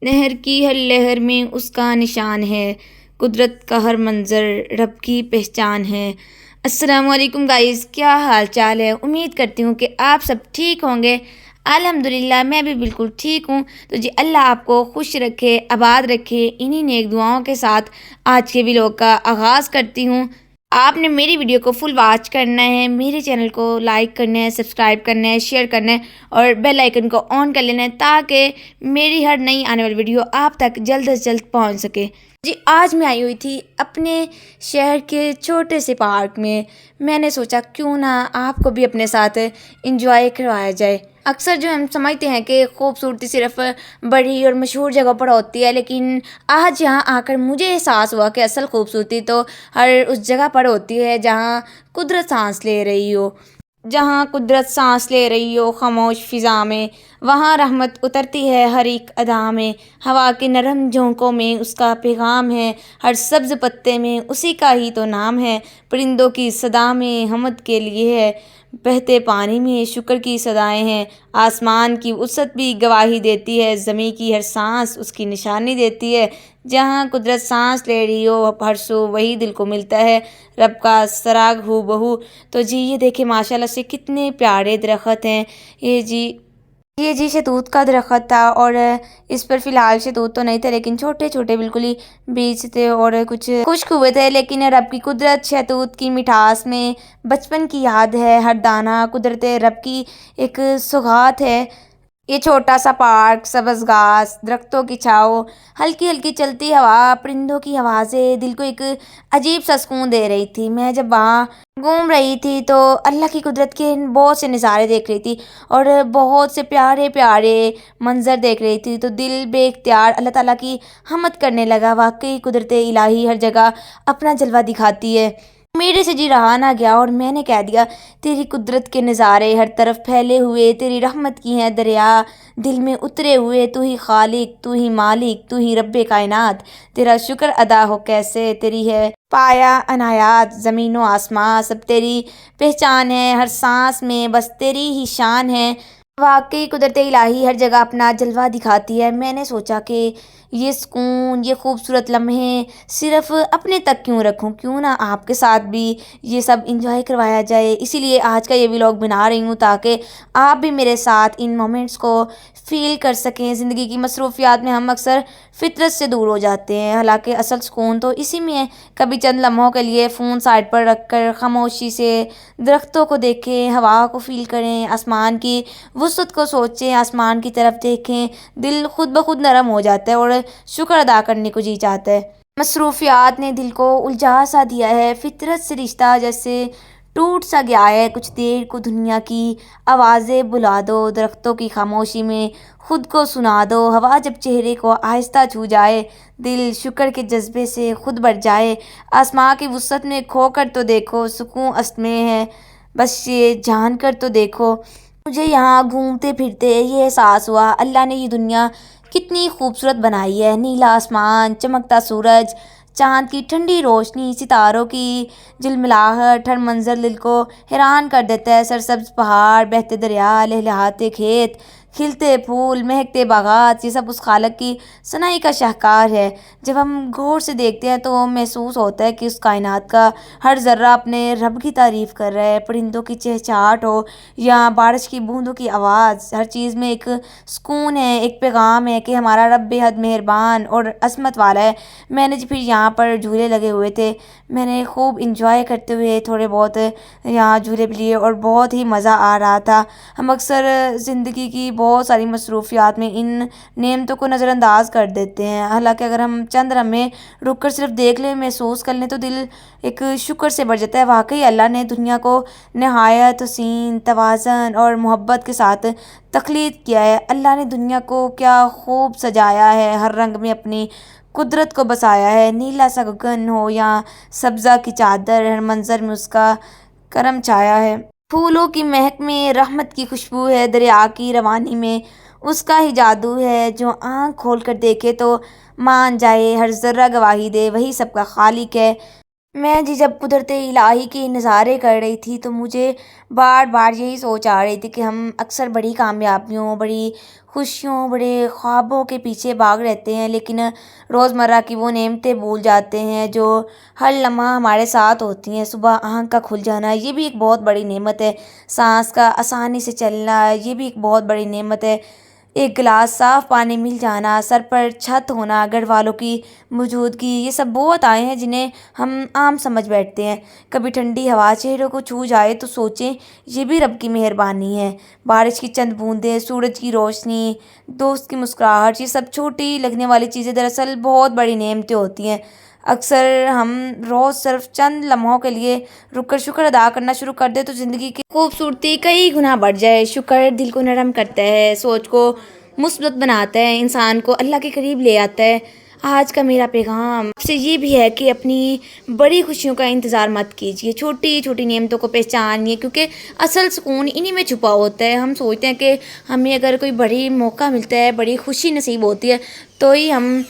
نہر کی ہر لہر میں اس کا نشان ہے، قدرت کا ہر منظر رب کی پہچان ہے۔ السلام علیکم گائز، کیا حال چال ہے؟ امید کرتی ہوں کہ آپ سب ٹھیک ہوں گے۔ الحمدللہ میں بھی بالکل ٹھیک ہوں۔ تو جی اللہ آپ کو خوش رکھے، آباد رکھے، انہی نیک دعاؤں کے ساتھ آج کے ویلوگ کا آغاز کرتی ہوں۔ آپ نے میری ویڈیو کو فل واچ کرنا ہے، میرے چینل کو لائک کرنا ہے، سبسکرائب کرنا ہے، شیئر کرنا ہے اور بیل آئیکن کو آن کر لینا ہے تاکہ میری ہر نئی آنے والی ویڈیو آپ تک جلد از جلد پہنچ سکے۔ جی آج میں آئی ہوئی تھی اپنے شہر کے چھوٹے سے پارک میں نے سوچا کیوں نہ آپ کو بھی اپنے ساتھ انجوائے کروایا جائے۔ اکثر جو ہم سمجھتے ہیں کہ خوبصورتی صرف بڑی اور مشہور جگہوں پر ہوتی ہے، لیکن آج یہاں آ کر مجھے احساس ہوا کہ اصل خوبصورتی تو ہر اس جگہ پر ہوتی ہے جہاں قدرت سانس لے رہی ہو۔ جہاں قدرت سانس لے رہی ہو خاموش فضا میں، وہاں رحمت اترتی ہے ہر ایک ادا میں۔ ہوا کے نرم جھونکوں میں اس کا پیغام ہے، ہر سبز پتے میں اسی کا ہی تو نام ہے۔ پرندوں کی صدا میں حمد کے لیے ہے، بہتے پانی میں شکر کی صدائیں ہیں۔ آسمان کی وسعت بھی گواہی دیتی ہے، زمین کی ہر سانس اس کی نشانی دیتی ہے۔ جہاں قدرت سانس لے رہی ہو ہر سو وہی دل کو ملتا ہے رب کا سراغ ہو بہو۔ تو جی یہ دیکھیں ماشاءاللہ سے کتنے پیارے درخت ہیں۔ یہ جی شہتوت کا درخت تھا اور اس پر فی الحال شہتوت تو نہیں تھے، لیکن چھوٹے چھوٹے بالکل ہی بیج تھے اور کچھ خشک ہوئے تھے، لیکن رب کی قدرت شہتوت کی مٹھاس میں بچپن کی یاد ہے۔ ہر دانہ قدرت رب کی ایک سوغات ہے۔ یہ چھوٹا سا پارک، سبز گھاس، درختوں کی چھاؤ، ہلکی ہلکی چلتی ہوا، پرندوں کی آوازیں دل کو ایک عجیب سا سکون دے رہی تھی۔ میں جب وہاں گھوم رہی تھی تو اللہ کی قدرت کے بہت سے نظارے دیکھ رہی تھی اور بہت سے پیارے پیارے منظر دیکھ رہی تھی، تو دل بے اختیار اللہ تعالیٰ کی حمد کرنے لگا۔ واقعی قدرت الہی ہر جگہ اپنا جلوہ دکھاتی ہے۔ میرے سے جی رہا نہ گیا اور میں نے کہہ دیا، تیری قدرت کے نظارے ہر طرف پھیلے ہوئے، تیری رحمت کی ہیں دریا دل میں اترے ہوئے۔ تو ہی خالق، تو ہی مالک، تو ہی رب کائنات، تیرا شکر ادا ہو کیسے، تیری ہے پایا عنایات، زمین و آسمان سب تیری پہچان ہے، ہر سانس میں بس تیری ہی شان ہے۔ واقعی قدرت الہی ہر جگہ اپنا جلوہ دکھاتی ہے۔ میں نے سوچا کہ یہ سکون، یہ خوبصورت لمحے صرف اپنے تک کیوں رکھوں، کیوں نہ آپ کے ساتھ بھی یہ سب انجوائے کروایا جائے۔ اسی لیے آج کا یہ ویلوگ بنا رہی ہوں تاکہ آپ بھی میرے ساتھ ان مومنٹس کو فیل کر سکیں۔ زندگی کی مصروفیات میں ہم اکثر فطرت سے دور ہو جاتے ہیں، حالانکہ اصل سکون تو اسی میں ہے۔ کبھی چند لمحوں کے لیے فون سائڈ پر رکھ کر خاموشی سے درختوں کو دیکھیں، ہوا کو فیل کریں، آسمان کی وسعت کو سوچیں، آسمان کی طرف دیکھیں، دل خود بخود نرم ہو جاتا ہے اور شکر ادا کرنے کو جی چاہتا ہے۔ مصروفیات نے دل کو الجھا سا دیا ہے، فطرت سے رشتہ جیسے ٹوٹ سا گیا ہے۔ کچھ دیر کو دنیا کی آوازیں بلا دو، درختوں کی خاموشی میں خود کو سنا دو۔ ہوا جب چہرے کو آہستہ چھو جائے، دل شکر کے جذبے سے خود بھر جائے۔ آسمان کی وسعت میں کھو کر تو دیکھو، سکون اصل میں ہے بس یہ جان کر تو دیکھو۔ مجھے یہاں گھومتے پھرتے یہ احساس ہوا اللہ نے یہ دنیا کتنی خوبصورت بنائی ہے۔ نیلا آسمان، چمکتا سورج، چاند کی ٹھنڈی روشنی، ستاروں کی جھلملاہٹ، ہر منظر دل کو حیران کر دیتا ہے۔ سرسبز پہاڑ، بہتے دریا، لہلہاتے کھیت، کھلتے پھول، مہکتے باغات، یہ سب اس خالق کی صنائی کا شاہکار ہے۔ جب ہم غور سے دیکھتے ہیں تو محسوس ہوتا ہے کہ اس کائنات کا ہر ذرہ اپنے رب کی تعریف کر رہا ہے۔ پرندوں کی چہچہاٹ ہو یا بارش کی بوندوں کی آواز، ہر چیز میں ایک سکون ہے، ایک پیغام ہے کہ ہمارا رب بے حد مہربان اور عظمت والا ہے۔ میں نے پھر یہاں پر جھولے لگے ہوئے تھے، میں نے خوب انجوائے کرتے ہوئے تھوڑے بہت یہاں جھولے بھی لیے اور بہت ہی مزہ آ رہا تھا۔ ہم اکثر زندگی کی بہت ساری مصروفیات میں ان نعمتوں کو نظر انداز کر دیتے ہیں، حالانکہ اگر ہم چند لمحے رک کر صرف دیکھ لیں، محسوس کر لیں تو دل ایک شکر سے بھر جاتا ہے۔ واقعی اللہ نے دنیا کو نہایت حسین، توازن اور محبت کے ساتھ تخلیق کیا ہے۔ اللہ نے دنیا کو کیا خوب سجایا ہے، ہر رنگ میں اپنی قدرت کو بسایا ہے۔ نیلا سا گگن ہو یا سبزہ کی چادر، ہر منظر میں اس کا کرم چھایا ہے۔ پھولوں کی مہک میں رحمت کی خوشبو ہے، دریا کی روانی میں اس کا ہی جادو ہے۔ جو آنکھ کھول کر دیکھے تو مان جائے، ہر ذرہ گواہی دے وہی سب کا خالق ہے۔ میں جب قدرت الہی کے نظارے کر رہی تھی تو مجھے بار بار یہی سوچ آ رہی تھی کہ ہم اکثر بڑی کامیابیوں، بڑی خوشیوں، بڑے خوابوں کے پیچھے بھاگ رہتے ہیں، لیکن روزمرہ کی وہ نعمتیں بھول جاتے ہیں جو ہر لمحہ ہمارے ساتھ ہوتی ہیں۔ صبح آنکھ کا کھل جانا یہ بھی ایک بہت بڑی نعمت ہے، سانس کا آسانی سے چلنا یہ بھی ایک بہت بڑی نعمت ہے، ایک گلاس صاف پانی مل جانا، سر پر چھت ہونا، گھر والوں کی موجودگی، یہ سب بہت آئے ہیں جنہیں ہم عام سمجھ بیٹھتے ہیں۔ کبھی ٹھنڈی ہوا چہروں کو چھو جائے تو سوچیں یہ بھی رب کی مہربانی ہے۔ بارش کی چند بوندیں، سورج کی روشنی، دوست کی مسکراہٹ، یہ سب چھوٹی لگنے والی چیزیں دراصل بہت بڑی نعمتیں ہوتی ہیں۔ اکثر ہم روز صرف چند لمحوں کے لیے رک کر شکر ادا کرنا شروع کر دیں تو زندگی کی خوبصورتی کئی گنا بڑھ جائے۔ شکر دل کو نرم کرتا ہے، سوچ کو مثبت بناتا ہے، انسان کو اللہ کے قریب لے آتا ہے۔ آج کا میرا پیغام آپ سے یہ بھی ہے کہ اپنی بڑی خوشیوں کا انتظار مت کیجیے، چھوٹی چھوٹی نعمتوں کو پہچانیے، کیونکہ اصل سکون انہی میں چھپا ہوتا ہے۔ ہم سوچتے ہیں کہ ہمیں اگر کوئی بڑی موقع ملتا ہے، بڑی خوشی نصیب ہوتی ہے تو ہی ہم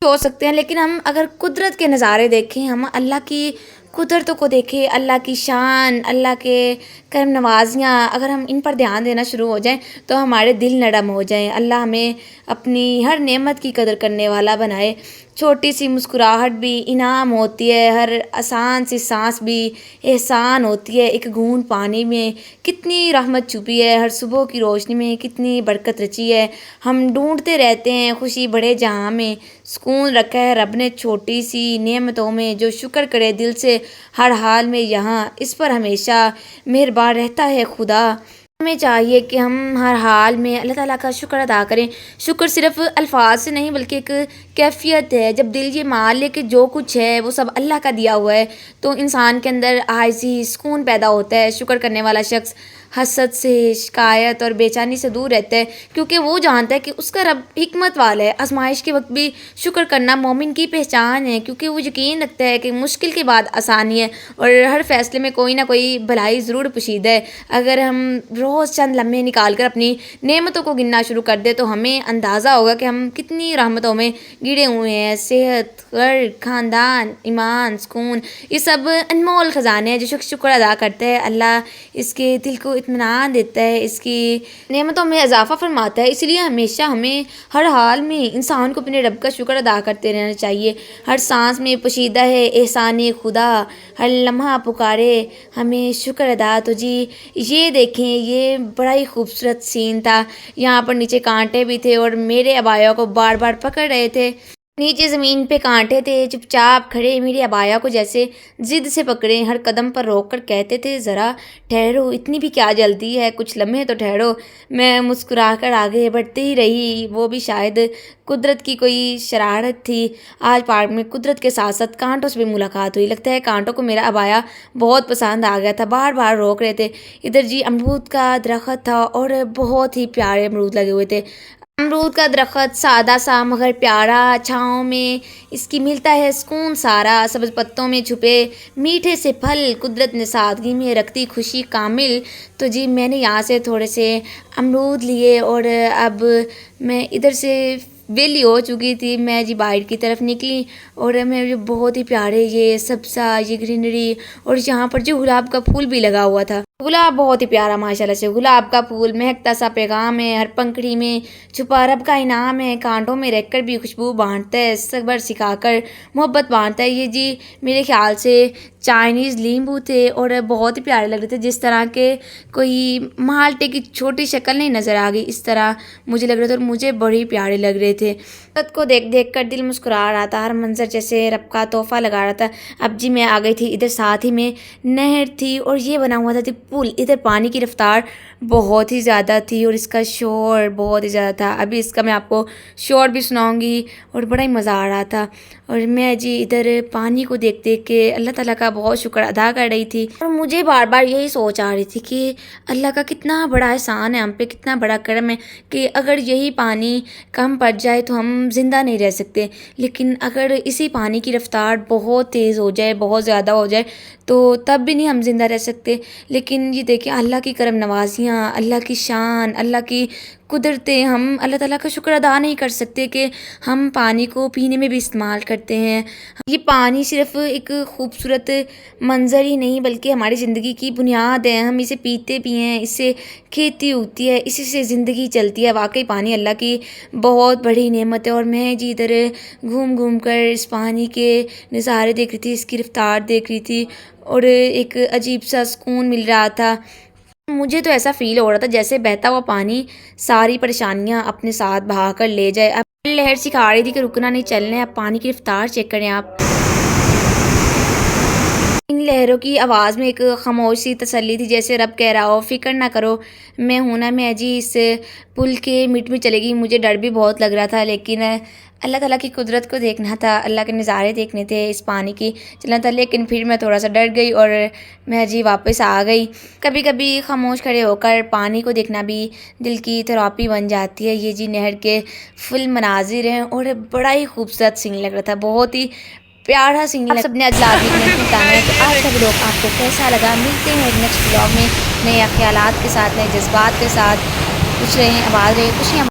ہو سکتے ہیں، لیکن ہم اگر قدرت کے نظارے دیکھیں، ہم اللہ کی قدرتوں کو دیکھیں، اللہ کی شان، اللہ کے کرم نوازیاں، اگر ہم ان پر دھیان دینا شروع ہو جائیں تو ہمارے دل نرم ہو جائیں۔ اللہ ہمیں اپنی ہر نعمت کی قدر کرنے والا بنائے۔ چھوٹی سی مسکراہٹ بھی انعام ہوتی ہے، ہر آسان سی سانس بھی احسان ہوتی ہے، ایک گھونٹ پانی میں کتنی رحمت چھپی ہے، ہر صبح کی روشنی میں کتنی برکت رچی ہے۔ ہم ڈھونڈتے رہتے ہیں خوشی بڑے جہاں میں، سکون رکھا ہے رب نے چھوٹی سی نعمتوں میں، جو شکر کرے دل سے ہر حال میں یہاں اس پر ہمیشہ مہربان رہتا ہے خدا۔ ہمیں چاہیے کہ ہم ہر حال میں اللہ تعالیٰ کا شکر ادا کریں۔ شکر صرف الفاظ سے نہیں بلکہ ایک کیفیت ہے۔ جب دل یہ مان لے کہ جو کچھ ہے وہ سب اللہ کا دیا ہوا ہے تو انسان کے اندر عاجزی، سکون پیدا ہوتا ہے۔ شکر کرنے والا شخص حسد سے، شکایت اور بے چینی سے دور رہتا ہے، کیونکہ وہ جانتا ہے کہ اس کا رب حکمت والا ہے۔ آزمائش کے وقت بھی شکر کرنا مومن کی پہچان ہے، کیونکہ وہ یقین رکھتا ہے کہ مشکل کے بعد آسانی ہے اور ہر فیصلے میں کوئی نہ کوئی بھلائی ضرور پوشیدہ ہے۔ اگر ہم روز چند لمحے نکال کر اپنی نعمتوں کو گننا شروع کر دیں تو ہمیں اندازہ ہوگا کہ ہم کتنی رحمتوں میں گھرے ہوئے ہیں۔ صحت، گھر، خاندان، ایمان، سکون، یہ سب انمول خزانے ہیں۔ جو شخص شکر ادا کرتا ہے اللہ اس کے دل کو اطمینان دیتا ہے، اس کی نعمتوں میں اضافہ فرماتا ہے۔ اس لیے ہمیشہ ہمیں ہر حال میں انسان کو اپنے رب کا شکر ادا کرتے رہنا چاہیے۔ ہر سانس میں پوشیدہ ہے احسان خدا، ہر لمحہ پکارے ہمیں شکر ادا۔ تو جی یہ دیکھیں، یہ بڑا ہی خوبصورت سین تھا۔ یہاں پر نیچے کانٹے بھی تھے اور میرے ابایا کو بار بار پکڑ رہے تھے۔ نیچے زمین پہ کانٹے تھے، چپ چاپ کھڑے میری ابایا کو جیسے ضد سے پکڑے، ہر قدم پر روک کر کہتے تھے ذرا ٹھہرو، اتنی بھی کیا جلدی ہے، کچھ لمحے تو ٹھہرو۔ میں مسکرا کر آگے بڑھتی ہی رہی۔ وہ بھی شاید قدرت کی کوئی شرارت تھی۔ آج پارک میں قدرت کے ساتھ ساتھ کانٹوں سے بھی ملاقات ہوئی۔ لگتا ہے کانٹوں کو میرا ابایا بہت پسند آ گیا تھا، بار بار روک رہے تھے۔ ادھر جی امرود کا درخت تھا اور بہت ہی پیارے امرود لگے ہوئے تھے۔ امرود کا درخت سادہ سا مگر پیارا، چھاؤں میں اس کی ملتا ہے سکون سارا، سبز پتوں میں چھپے میٹھے سے پھل، قدرت نے سادگی میں رکھ دی خوشی کامل۔ تو جی میں نے یہاں سے تھوڑے سے امرود لیے اور اب میں ادھر سے ویلی ہو چکی تھی، میں جی باہر کی طرف نکلی اور میں بہت ہی پیارے یہ سبزہ، یہ گرینری اور یہاں پر جو گلاب کا پھول بھی لگا ہوا تھا، گلاب بہت ہی پیارا ماشاءاللہ سے، گلاب کا پھول مہکتا سا پیغام ہے، ہر پنکھڑی میں چھپا رب کا انعام ہے، کانٹوں میں رہ کر بھی خوشبو بانٹتا ہے، صبر سکھا کر محبت بانٹتا ہے۔ یہ جی میرے خیال سے چائنیز لیمبو تھے اور بہت ہی پیارے لگ رہے تھے، جس طرح کے کوئی مالٹے کی چھوٹی شکل نہیں نظر آ گئی، اس طرح مجھے لگ رہا تھا اور مجھے بڑے پیارے لگ رہے تھے۔ قدرت کو دیکھ دیکھ کر دل مسکرا رہا تھا، ہر منظر جیسے رب کا تحفہ لگا رہا تھا۔ اب جی میں آ گئی تھی، ادھر ساتھ ہی میں نہر تھی اور یہ بنا ہوا تھا پل، ادھر پانی کی رفتار بہت ہی زیادہ تھی اور اس کا شور بہت ہی زیادہ تھا۔ ابھی اس کا میں آپ کو شور بھی سناؤں گی اور بڑا ہی مزہ آ رہا تھا، اور میں جی ادھر پانی کو دیکھ دیکھ کے اللہ تعالیٰ کا بہت شکر ادا کر رہی تھی، اور مجھے بار بار یہی سوچ آ رہی تھی کہ اللہ کا کتنا بڑا احسان ہے ہم پہ، کتنا بڑا کرم ہے کہ اگر یہی پانی کم پڑ جائے تو ہم زندہ نہیں رہ سکتے، لیکن اگر اسی پانی کی رفتار بہت تیز ہو جائے، بہت زیادہ ہو جائے تو تب بھی نہیں ہم زندہ رہ سکتے۔ لیکن یہ دیکھیں اللہ کی کرم نوازیاں، اللہ کی شان، اللہ کی قدرتیں ہم اللہ تعالیٰ کا شکر ادا نہیں کر سکتے کہ ہم پانی کو پینے میں بھی استعمال کرتے ہیں۔ یہ پانی صرف ایک خوبصورت منظر ہی نہیں بلکہ ہماری زندگی کی بنیاد ہے۔ ہم اسے پیتے بھی ہیں، اس سے کھیتی ہوتی ہے، اسی سے زندگی چلتی ہے۔ واقعی پانی اللہ کی بہت بڑی نعمت ہے، اور میں جی ادھر گھوم گھوم کر اس پانی کے نظارے دیکھ رہی تھی، اس کی رفتار دیکھ رہی تھی، اور ایک عجیب سا سکون مل رہا تھا۔ مجھے تو ایسا فیل ہو رہا تھا جیسے بہتا ہوا پانی ساری پریشانیاں اپنے ساتھ بہا کر لے جائے۔ اب لہر سکھا رہی تھی کہ رکنا نہیں، چلنا ہے۔ اب پانی کی رفتار چیک کریں آپ، ان لہروں کی آواز میں ایک خاموش سی تسلی تھی، جیسے رب کہہ رہا ہو فکر نہ کرو، میں ہوں نا، میں جی اس پل کے مٹ میں چلے گی۔ مجھے ڈر بھی بہت لگ رہا تھا، لیکن اللہ تعالیٰ کی قدرت کو دیکھنا تھا، اللہ کے نظارے دیکھنے تھے، اس پانی کی چلنا تھا، لیکن پھر میں تھوڑا سا ڈر گئی اور میں جی واپس آ گئی۔ کبھی کبھی خاموش کھڑے ہو کر پانی کو دیکھنا بھی دل کی تھراپی بن جاتی ہے۔ یہ جی نہر کے فل مناظر ہیں اور بڑا ہی خوبصورت سین لگ رہا تھا، بہت ہی پیارا سین۔ آپ سب نے اجلاد بھی کمنٹ میں بتانا ہے کہ آج کا ولاگ آپ کو کیسا لگا۔ ملتے ہیں نیکسٹ ولاگ میں نئے خیالات کے ساتھ، نئے جذبات کے ساتھ۔ خوش رہیں، آباد رہیں، خوشیاں